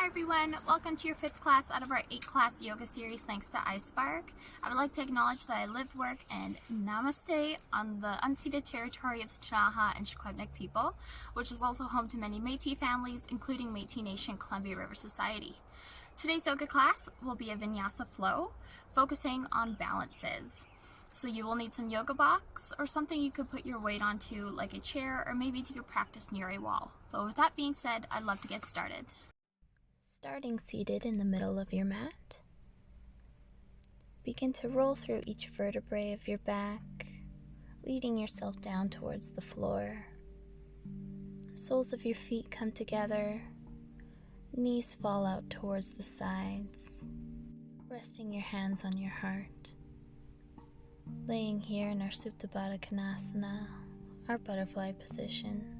Hi everyone, welcome to your 5th class out of our 8-class yoga series thanks to iSpark. I would like to acknowledge that I live, work, and namaste on the unceded territory of the Ktunaxa and Secwepemc people, which is also home to many Métis families, including Métis Nation Columbia River Society. Today's yoga class will be a Vinyasa flow, focusing on balances. So you will need some yoga blocks or something you could put your weight onto, like a chair, or maybe you could practice near a wall. But with that being said, I'd love to get started. Starting seated in the middle of your mat, begin to roll through each vertebrae of your back, leading yourself down towards the floor. The soles of your feet come together, knees fall out towards the sides, resting your hands on your heart. Laying here in our Supta Baddha Konasana, our butterfly position.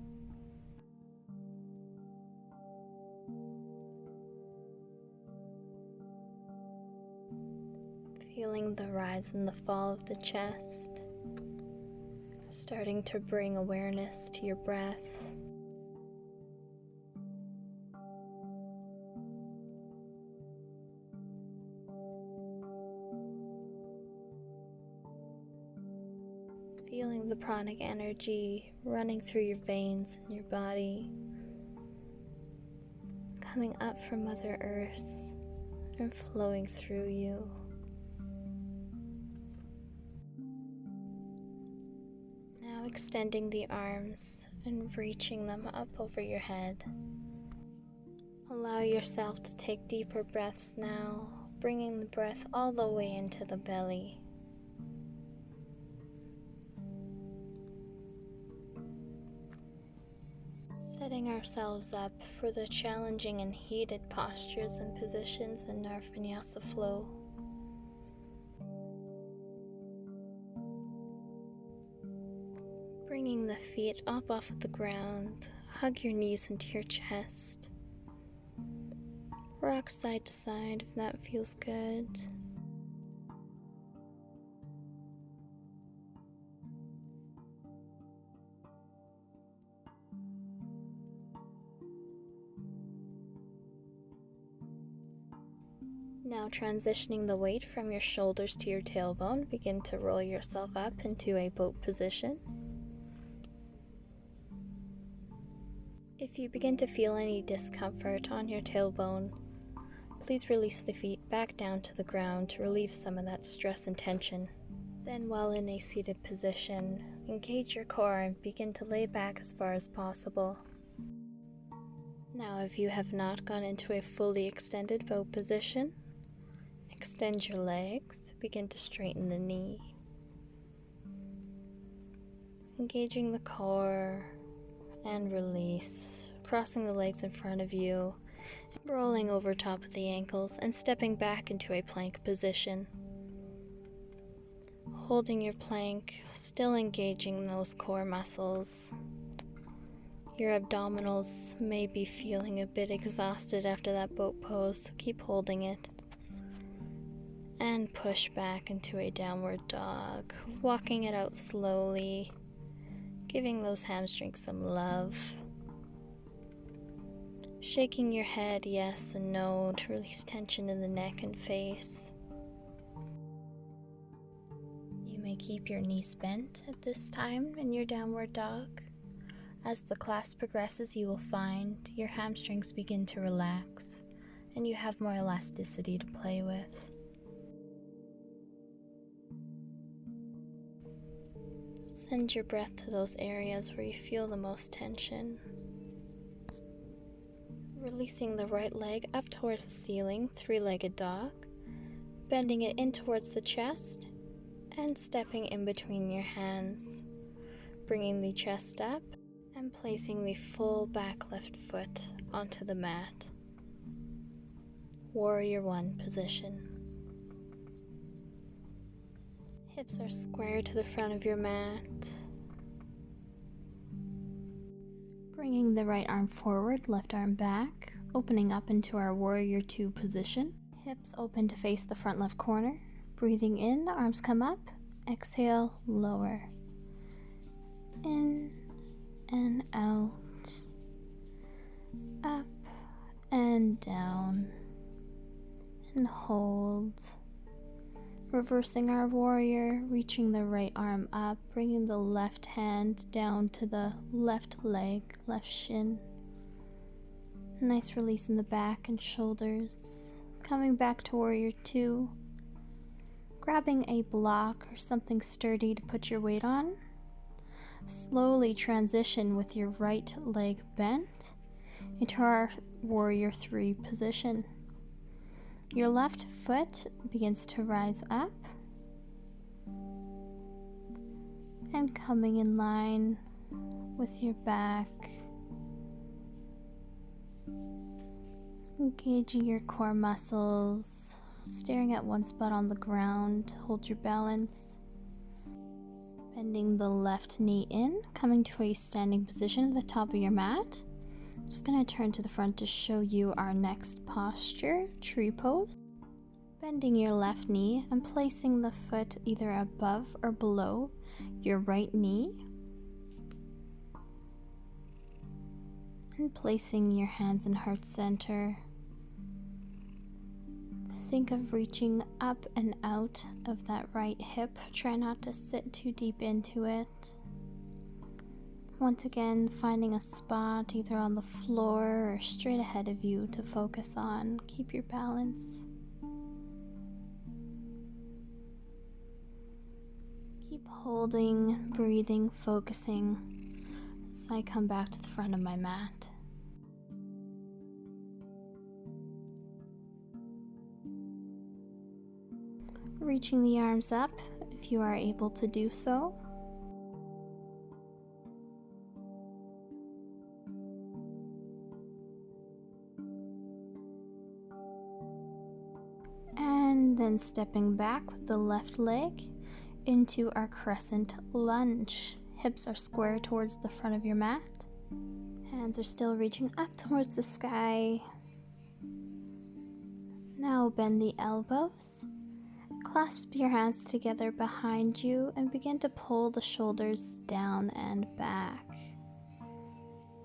Feeling the rise and the fall of the chest, starting to bring awareness to your breath. Feeling the pranic energy running through your veins in your body, coming up from Mother Earth and flowing through you. Now extending the arms and reaching them up over your head. Allow yourself to take deeper breaths now, bringing the breath all the way into the belly. Setting ourselves up for the challenging and heated postures and positions in our Vinyasa flow. Bringing the feet up off of the ground, hug your knees into your chest. Rock side to side if that feels good. Now transitioning the weight from your shoulders to your tailbone, begin to roll yourself up into a boat position. If you begin to feel any discomfort on your tailbone, please release the feet back down to the ground to relieve some of that stress and tension. Then while in a seated position, engage your core and begin to lay back as far as possible. Now if you have not gone into a fully extended boat position, extend your legs, begin to straighten the knee. Engaging the core and release, crossing the legs in front of you, rolling over top of the ankles and stepping back into a plank position. Holding your plank, still engaging those core muscles. Your abdominals may be feeling a bit exhausted after that boat pose, so keep holding it. And push back into a downward dog, walking it out slowly, giving those hamstrings some love. Shaking your head yes and no to release tension in the neck and face. You may keep your knees bent at this time in your downward dog. As the class progresses, you will find your hamstrings begin to relax and you have more elasticity to play with. Send your breath to those areas where you feel the most tension. Releasing the right leg up towards the ceiling, three-legged dog, bending it in towards the chest, and stepping in between your hands, bringing the chest up and placing the full back left foot onto the mat. Warrior One position. Hips are square to the front of your mat. Bringing the right arm forward, left arm back, opening up into our Warrior Two position. Hips open to face the front left corner. Breathing in, arms come up. Exhale, lower. In and out. Up and down, and hold. Reversing our warrior, reaching the right arm up, bringing the left hand down to the left leg, left shin. Nice release in the back and shoulders. Coming back to warrior 2. Grabbing a block or something sturdy to put your weight on. Slowly transition with your right leg bent into our warrior 3 position. Your left foot begins to rise up and coming in line with your back, engaging your core muscles, staring at one spot on the ground. Hold your balance, bending the left knee in, coming to a standing position at the top of your mat. I'm just going to turn to the front to show you our next posture, tree pose. Bending your left knee and placing the foot either above or below your right knee. And placing your hands in heart center. Think of reaching up and out of that right hip. Try not to sit too deep into it. Once again, finding a spot either on the floor or straight ahead of you to focus on. Keep your balance. Keep holding, breathing, focusing as I come back to the front of my mat. Reaching the arms up if you are able to do so. And then stepping back with the left leg into our crescent lunge. Hips are square towards the front of your mat. Hands are still reaching up towards the sky. Now bend the elbows. Clasp your hands together behind you and begin to pull the shoulders down and back.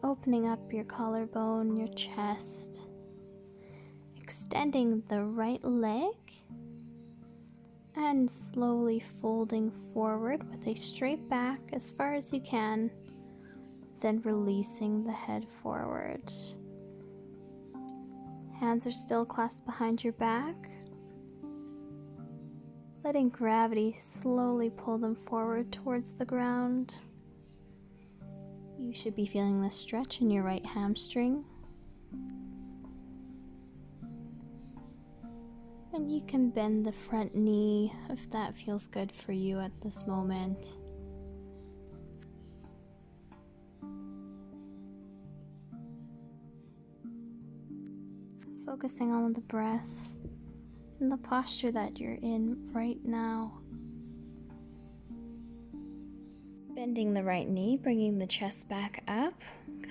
Opening up your collarbone, your chest. Extending the right leg and slowly folding forward with a straight back as far as you can, then releasing the head forward. Hands are still clasped behind your back, letting gravity slowly pull them forward towards the ground. You should be feeling this stretch in your right hamstring. And you can bend the front knee if that feels good for you at this moment. Focusing on the breath and the posture that you're in right now. Bending the right knee, bringing the chest back up,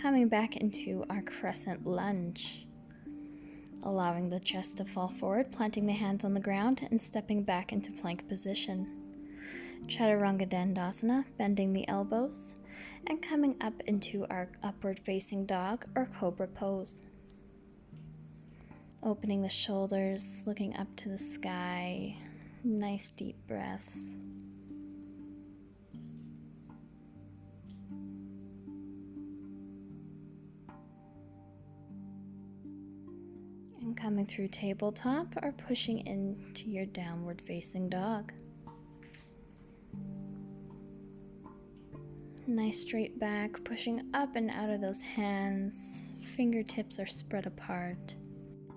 coming back into our crescent lunge. Allowing the chest to fall forward, planting the hands on the ground, and stepping back into plank position. Chaturanga Dandasana, bending the elbows, and coming up into our upward facing dog or cobra pose. Opening the shoulders, looking up to the sky. Nice deep breaths. And coming through tabletop or pushing into your downward facing dog. Nice straight back, pushing up and out of those hands. Fingertips are spread apart.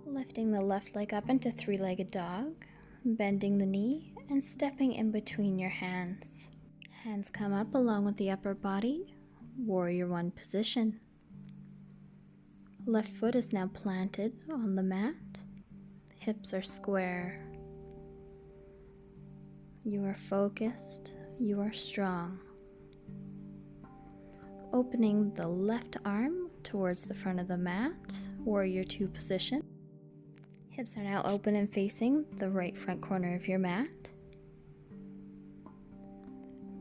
Lifting the left leg up into three-legged dog, bending the knee and stepping in between your hands. Hands come up along with the upper body, warrior 1 position. Left foot is now planted on the mat. Hips are square. You are focused. You are strong. Opening the left arm towards the front of the mat, warrior 2 position. Hips are now open and facing the right front corner of your mat.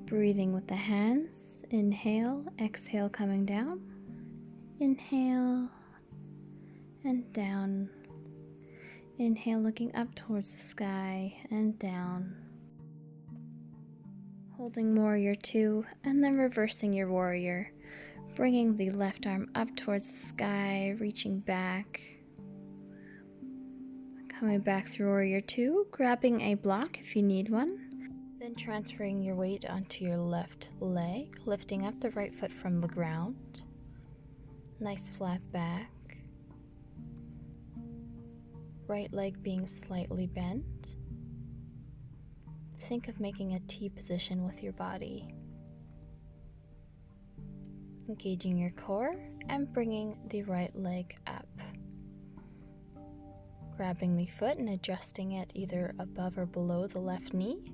Breathing with the hands. Inhale, exhale coming down. Inhale. and down. Inhale, looking up towards the sky and down. Holding warrior 2 and then reversing your warrior, bringing the left arm up towards the sky, reaching back. Coming back through warrior 2, grabbing a block if you need one. Then transferring your weight onto your left leg, lifting up the right foot from the ground. Nice flat back. Right leg being slightly bent. Think of making a T position with your body. Engaging your core and bringing the right leg up. Grabbing the foot and adjusting it either above or below the left knee.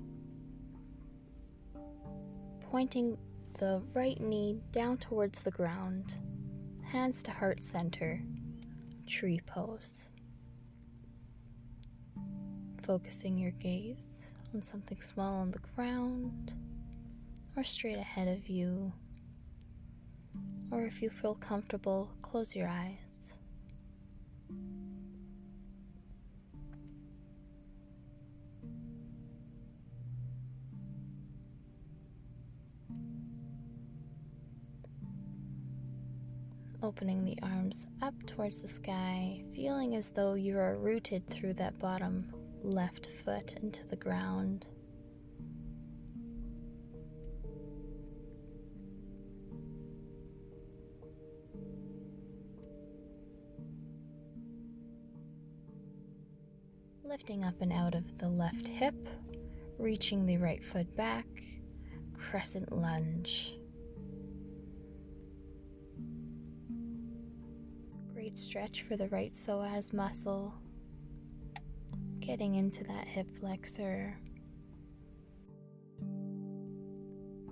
Pointing the right knee down towards the ground. Hands to heart center. Tree pose. Focusing your gaze on something small on the ground or straight ahead of you. Or if you feel comfortable, close your eyes. Opening the arms up towards the sky, feeling as though you are rooted through that bottom left foot into the ground. Lifting up and out of the left hip, reaching the right foot back, crescent lunge. Great stretch for the right psoas muscle. Getting into that hip flexor.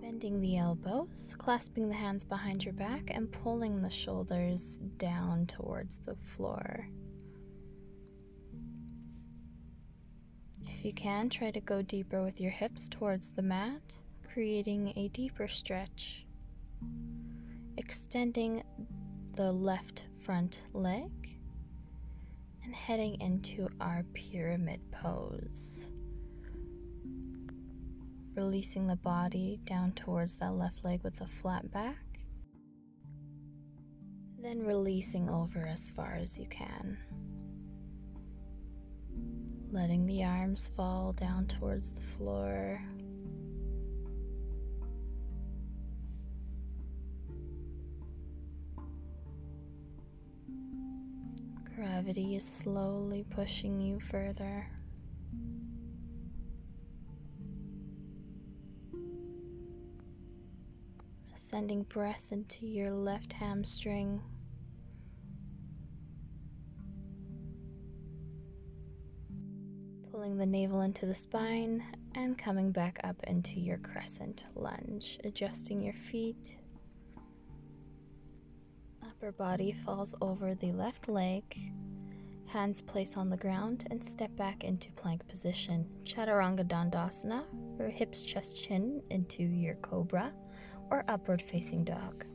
Bending the elbows, clasping the hands behind your back and pulling the shoulders down towards the floor. If you can, try to go deeper with your hips towards the mat, creating a deeper stretch. Extending the left front leg and heading into our pyramid pose. Releasing the body down towards that left leg with a flat back. Then releasing over as far as you can. Letting the arms fall down towards the floor. Gravity is slowly pushing you further. Sending breath into your left hamstring. Pulling the navel into the spine and coming back up into your crescent lunge. Adjusting your feet. Upper body falls over the left leg. Hands place on the ground and step back into plank position. Chaturanga Dandasana, or hips, chest, chin into your cobra or upward facing dog.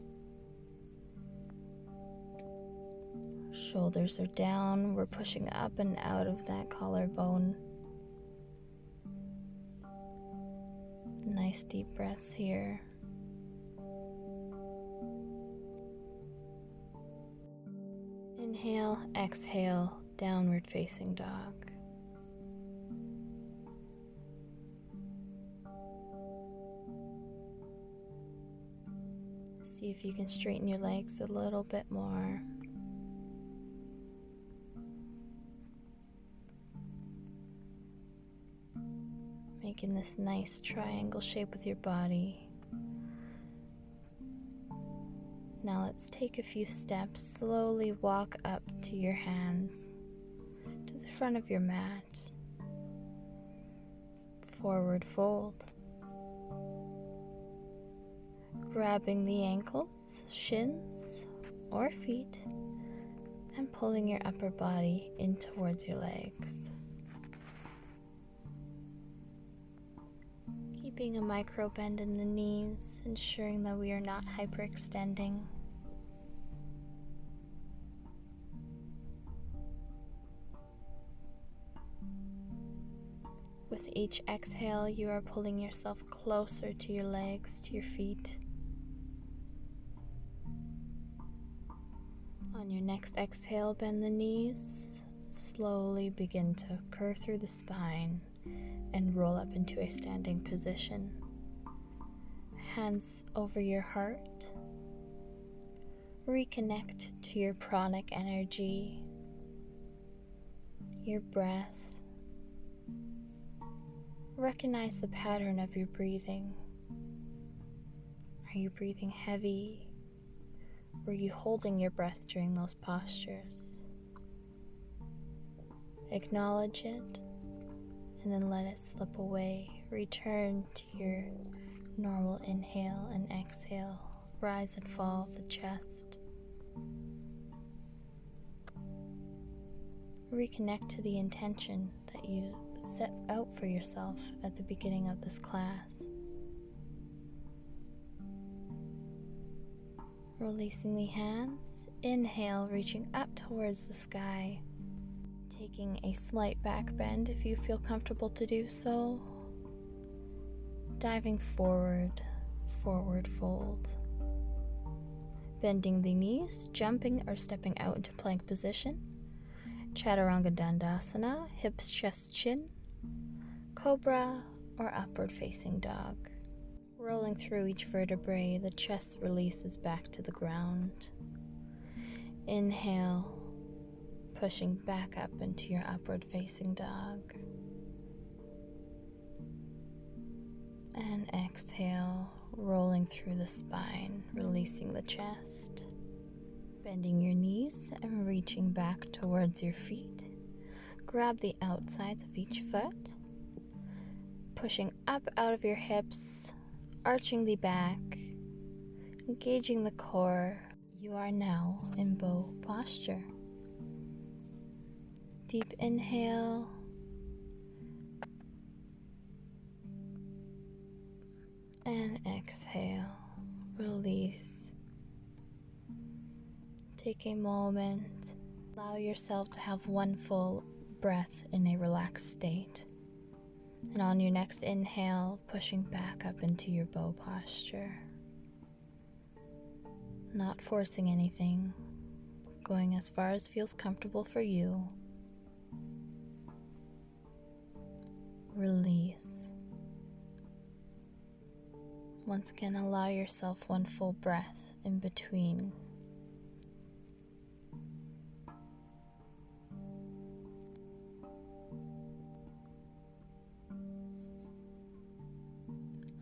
Shoulders are down. We're pushing up and out of that collarbone. Nice deep breaths here. Inhale, exhale, downward facing dog. See if you can straighten your legs a little bit more. Making this nice triangle shape with your body. Now let's take a few steps. Slowly walk up to your hands, to the front of your mat. Forward fold. Grabbing the ankles, shins, or feet, and pulling your upper body in towards your legs. Keeping a micro bend in the knees, ensuring that we are not hyperextending. With each exhale, you are pulling yourself closer to your legs, to your feet. On your next exhale, bend the knees. Slowly begin to curve through the spine and roll up into a standing position. Hands over your heart. Reconnect to your pranic energy, your breath. Recognize the pattern of your breathing. Are you breathing heavy? Were you holding your breath during those postures? Acknowledge it, and then let it slip away. Return to your normal inhale and exhale. Rise and fall of the chest. Reconnect to the intention that you set out for yourself at the beginning of this class. Releasing the hands. Inhale, reaching up towards the sky. Taking a slight back bend if you feel comfortable to do so. Diving forward, forward fold. Bending the knees, jumping or stepping out into plank position. Chaturanga Dandasana, hips, chest, chin. Cobra or upward facing dog. Rolling through each vertebrae, the chest releases back to the ground. Inhale, pushing back up into your upward facing dog. And exhale, rolling through the spine, releasing the chest. Bending your knees and reaching back towards your feet. Grab the outsides of each foot. Pushing up out of your hips, arching the back, engaging the core. You are now in bow posture. Deep inhale. And exhale. Release. Take a moment. Allow yourself to have one full breath in a relaxed state. And on your next inhale, pushing back up into your bow posture. Not forcing anything, going as far as feels comfortable for you. Release. Once again, allow yourself one full breath in between.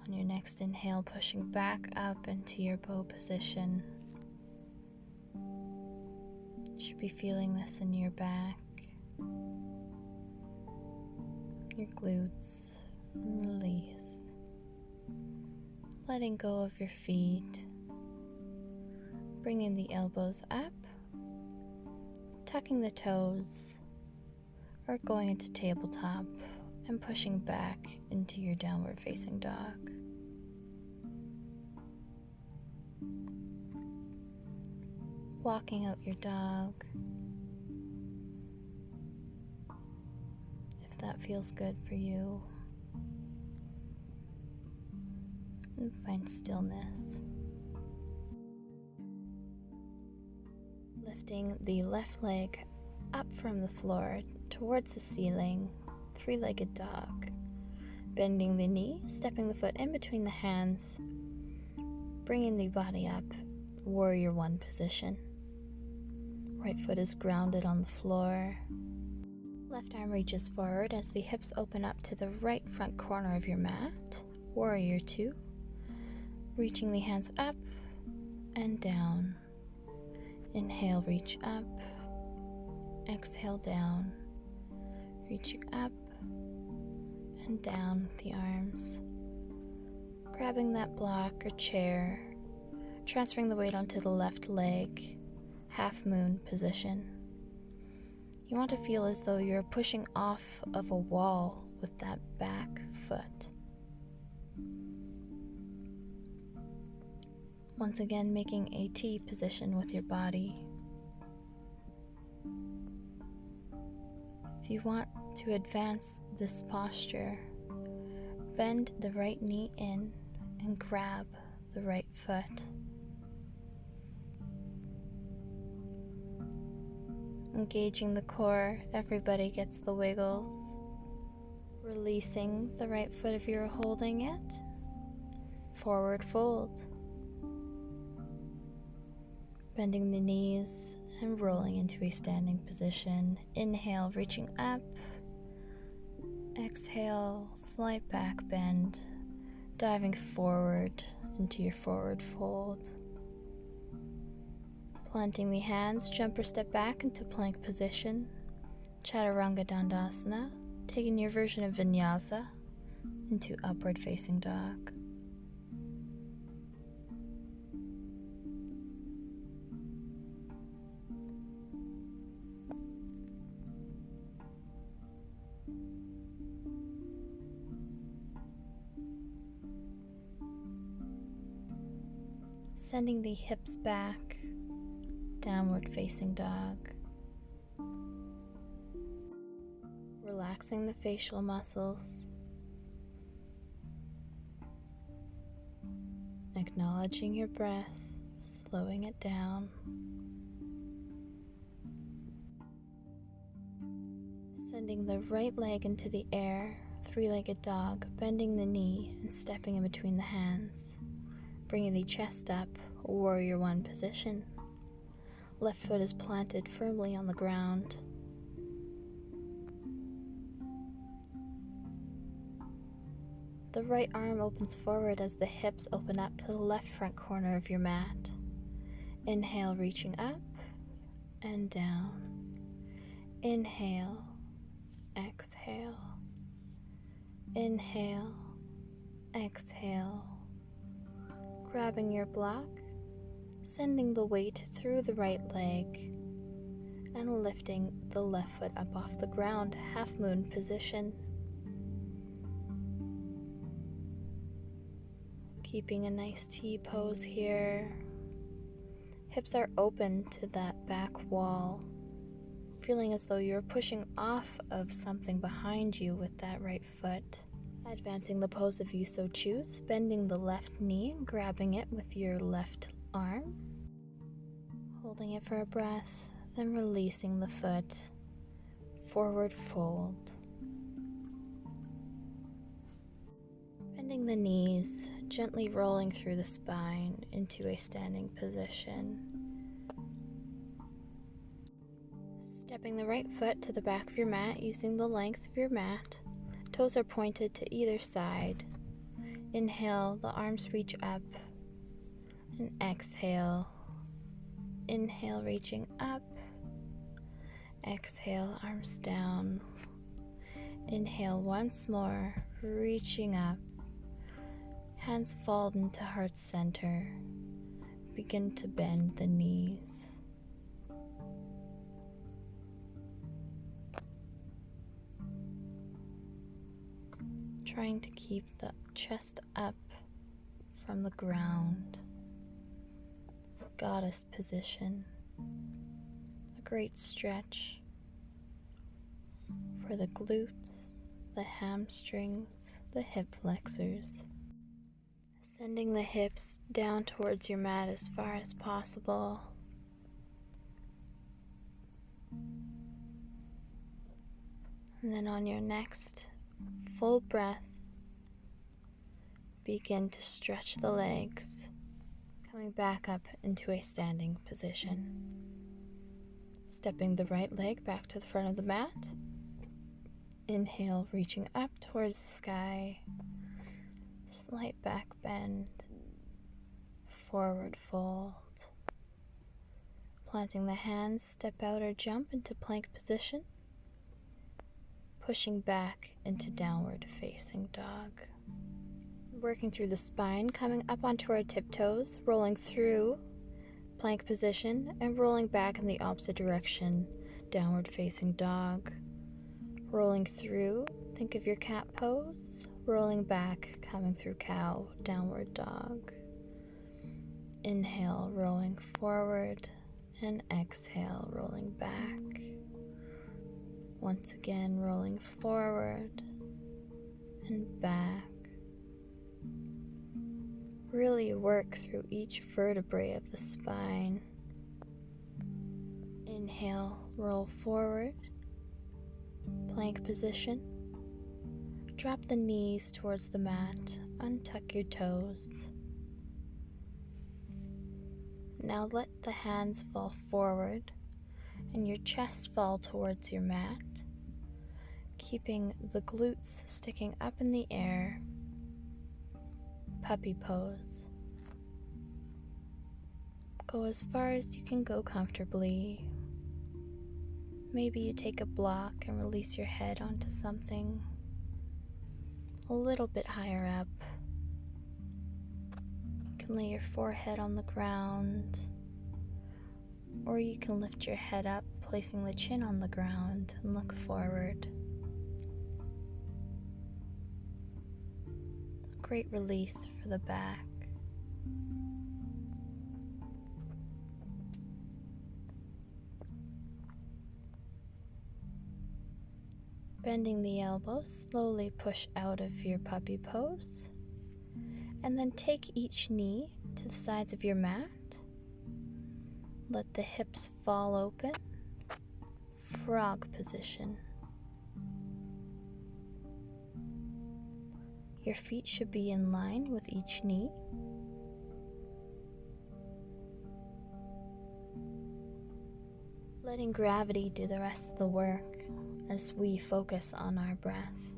On your next inhale, pushing back up into your bow position. You should be feeling this in your back, your glutes. Release. Letting go of your feet. Bringing the elbows up, tucking the toes, or going into tabletop and pushing back into your downward facing dog. Walking out your dog, if that feels good for you, and find stillness. Lifting the left leg up from the floor towards the ceiling, three-legged dog. Bending the knee, stepping the foot in between the hands, bringing the body up, warrior one position. Right foot is grounded on the floor. Left arm reaches forward as the hips open up to the right front corner of your mat. Warrior two. Reaching the hands up and down. Inhale, reach up. Exhale, down. Reaching up and down with the arms. Grabbing that block or chair. Transferring the weight onto the left leg. Half moon position. You want to feel as though you're pushing off of a wall with that back foot. Once again, making a T position with your body. If you want to advance this posture, bend the right knee in and grab the right foot. Engaging the core, everybody gets the wiggles. Releasing the right foot if you're holding it. Forward fold. Bending the knees and rolling into a standing position. Inhale, reaching up. Exhale, slight back bend. Diving forward into your forward fold. Planting the hands, jump or step back into plank position. Chaturanga Dandasana, taking your version of Vinyasa into upward facing dog. Sending the hips back, downward facing dog. Relaxing the facial muscles. Acknowledging your breath, slowing it down. Sending the right leg into the air, three-legged dog, bending the knee and stepping in between the hands. Bringing the chest up, warrior one position. Left foot is planted firmly on the ground. The right arm opens forward as the hips open up to the left front corner of your mat. Inhale, reaching up and down. Inhale, exhale. Inhale, exhale. Grabbing your block, sending the weight through the right leg and lifting the left foot up off the ground, half moon position. Keeping a nice T pose here. Hips are open to that back wall, feeling as though you're pushing off of something behind you with that right foot. Advancing the pose if you so choose, bending the left knee, grabbing it with your left arm, holding it for a breath, then releasing the foot, forward fold. Bending the knees, gently rolling through the spine into a standing position. Stepping the right foot to the back of your mat using the length of your mat. Toes are pointed to either side. Inhale, the arms reach up. And exhale. Inhale, reaching up. Exhale, arms down. Inhale once more, reaching up. Hands fall into heart center. Begin to bend the knees. Trying to keep the chest up from the ground. Goddess position. A great stretch for the glutes, the hamstrings, the hip flexors. Sending the hips down towards your mat as far as possible. And then on your next full breath, begin to stretch the legs, coming back up into a standing position. Stepping the right leg back to the front of the mat. Inhale, reaching up towards the sky. Slight back bend. Forward fold. Planting the hands, step out or jump into plank position. Pushing back into downward facing dog. Working through the spine, coming up onto our tiptoes, rolling through plank position and rolling back in the opposite direction, downward facing dog. Rolling through, think of your cat pose, rolling back, coming through cow, downward dog. Inhale, rolling forward, and exhale, rolling back. Once again, rolling forward and back. Really work through each vertebrae of the spine. Inhale, roll forward, plank position. Drop the knees towards the mat, untuck your toes. Now let the hands fall forward and your chest fall towards your mat, keeping the glutes sticking up in the air. Puppy pose. Go as far as you can go comfortably. Maybe you take a block and release your head onto something a little bit higher up. You can lay your forehead on the ground, or you can lift your head up, placing the chin on the ground and look forward. A great release for the back. Bending the elbows, slowly push out of your puppy pose, and then take each knee to the sides of your mat. Let the hips fall open. Frog position. Your feet should be in line with each knee. Letting gravity do the rest of the work as we focus on our breath.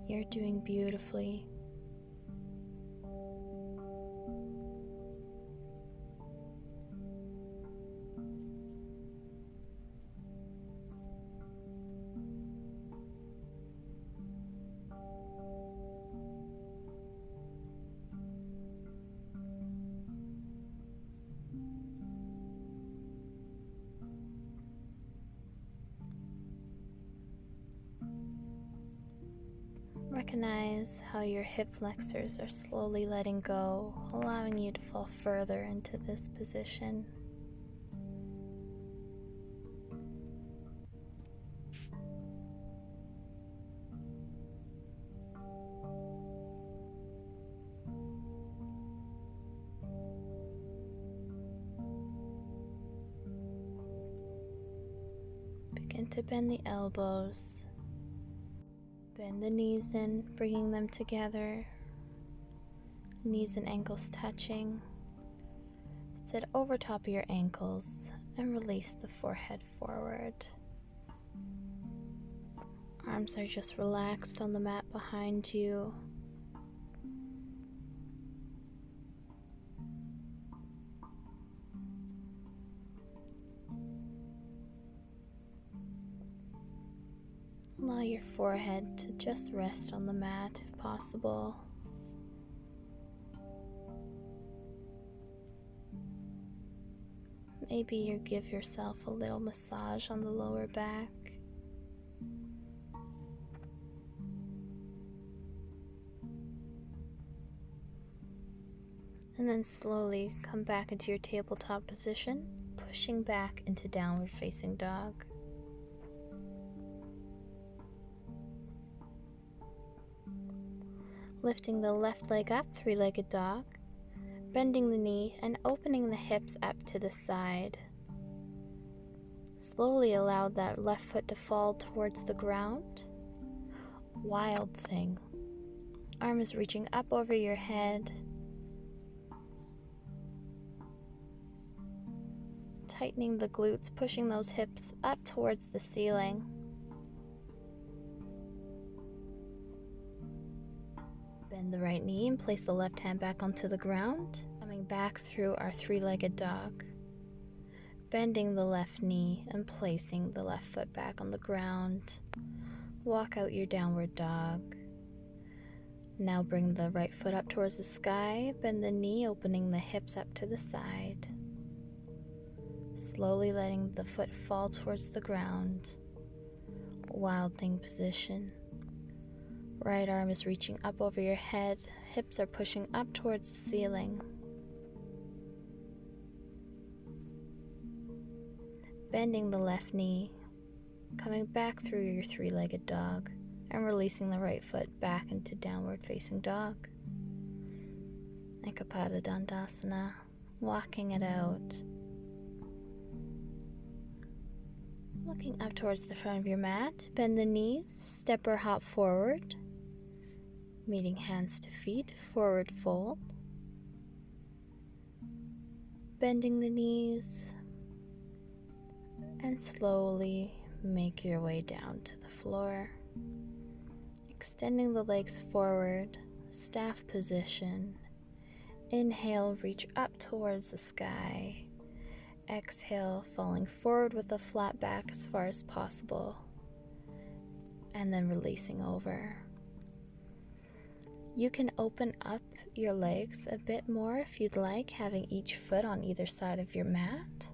You're doing beautifully. Recognize how your hip flexors are slowly letting go, allowing you to fall further into this position. Begin to bend the elbows. Bend the knees in, bringing them together. Knees and ankles touching. Sit over top of your ankles and release the forehead forward. Arms are just relaxed on the mat behind you. Allow your forehead to just rest on the mat if possible. Maybe you give yourself a little massage on the lower back. And then slowly come back into your tabletop position, pushing back into downward facing dog. Lifting the left leg up, three-legged dog, bending the knee and opening the hips up to the side. Slowly allow that left foot to fall towards the ground. Wild thing. Arm is reaching up over your head. Tightening the glutes, pushing those hips up towards the ceiling. Bend the right knee and place the left hand back onto the ground, coming back through our three-legged dog. Bending the left knee and placing the left foot back on the ground. Walk out your downward dog. Now bring the right foot up towards the sky, bend the knee, opening the hips up to the side. Slowly letting the foot fall towards the ground. Wild thing position. Right arm is reaching up over your head, hips are pushing up towards the ceiling. bending the left knee, coming back through your three-legged dog, and releasing the right foot back into downward facing dog. Ekapada Dandasana, walking it out. Looking up towards the front of your mat, bend the knees, step or hop forward, meeting hands to feet, forward fold. Bending the knees, and slowly make your way down to the floor. Extending the legs forward, staff position. Inhale, reach up towards the sky. Exhale, falling forward with a flat back as far as possible. And then releasing over. You can open up your legs a bit more if you'd like, having each foot on either side of your mat.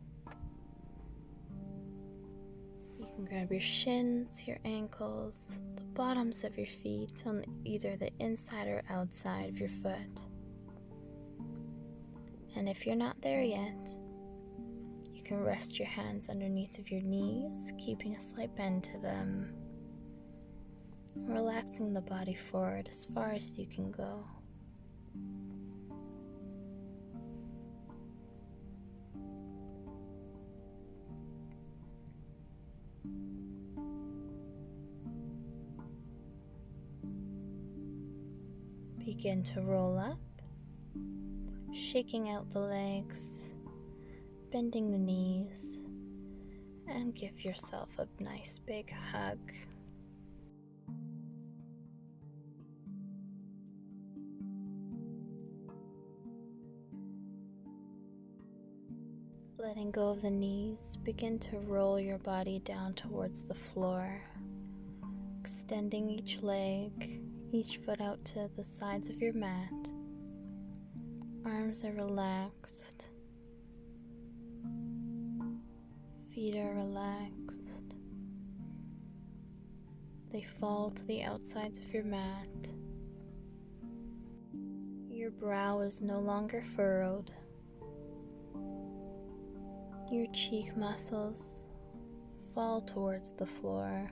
You can grab your shins, your ankles, the bottoms of your feet on either the inside or outside of your foot. And if you're not there yet, you can rest your hands underneath of your knees, keeping a slight bend to them. Relaxing the body forward as far as you can go. Begin to roll up, shaking out the legs, bending the knees, and give yourself a nice big hug. Letting go of the knees, begin to roll your body down towards the floor, extending each leg, each foot out to the sides of your mat. Arms are relaxed, feet are relaxed. They fall to the outsides of your mat. Your brow is no longer furrowed. Your cheek muscles fall towards the floor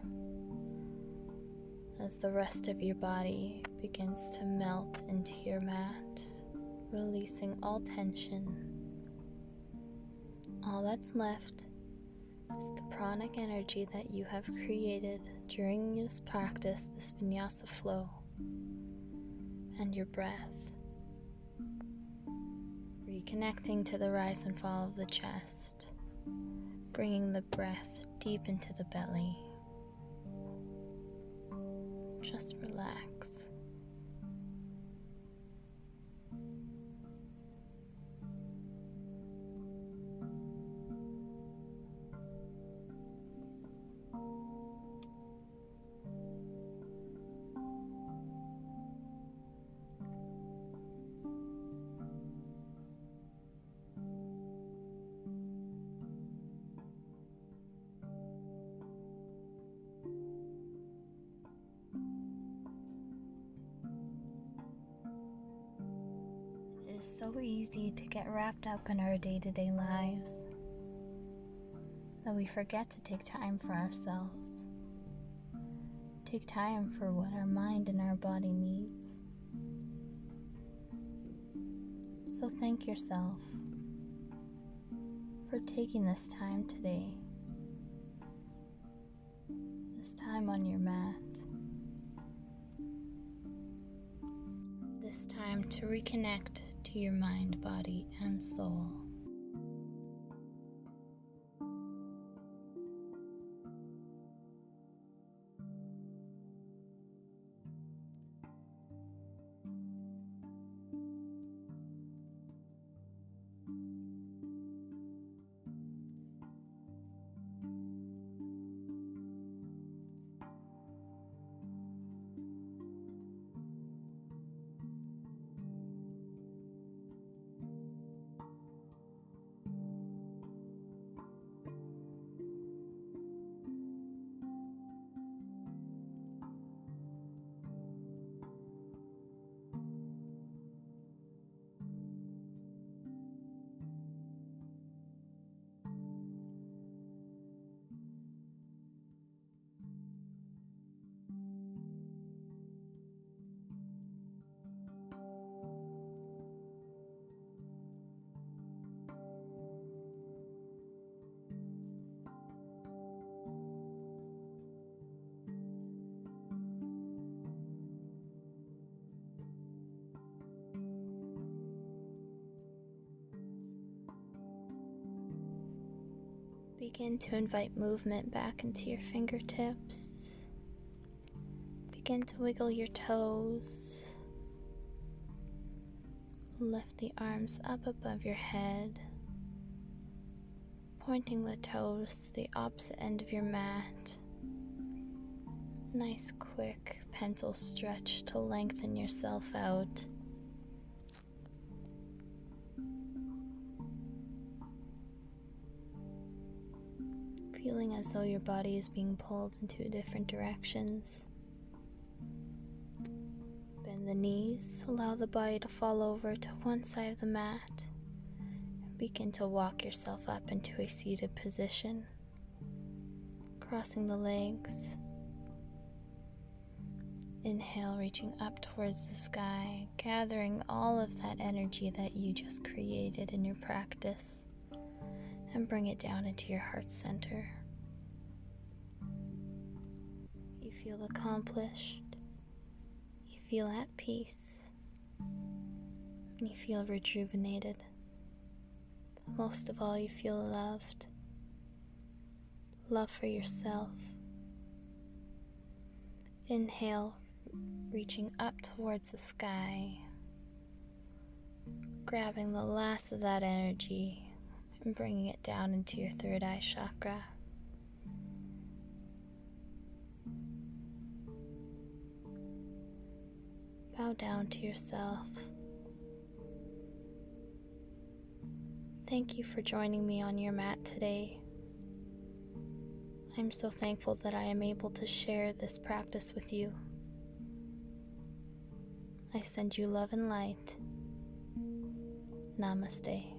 as the rest of your body begins to melt into your mat, releasing all tension. All that's left is the pranic energy that you have created during this practice, this vinyasa flow, and your breath. Reconnecting to the rise and fall of the chest, bringing the breath deep into the belly. Just relax. It is so easy to get wrapped up in our day-to-day lives that we forget to take time for ourselves. Take time for what our mind and our body needs. So thank yourself for taking this time today, this time on your mat, this time to reconnect to your mind, body, and soul. Begin to invite movement back into your fingertips. Begin to wiggle your toes. Lift the arms up above your head, pointing the toes to the opposite end of your mat. Nice quick pencil stretch to lengthen yourself out. Feeling as though your body is being pulled in 2 different directions. Bend the knees, allow the body to fall over to one side of the mat, and begin to walk yourself up into a seated position, crossing the legs. Inhale, reaching up towards the sky, gathering all of that energy that you just created in your practice, and bring it down into your heart center. You feel accomplished, you feel at peace, and you feel rejuvenated. Most of all, you feel loved. Love for yourself. Inhale, reaching up towards the sky, grabbing the last of that energy and bringing it down into your 3rd eye chakra. Bow down to yourself. Thank you for joining me on your mat today. I'm so thankful that I am able to share this practice with you. I send you love and light. Namaste.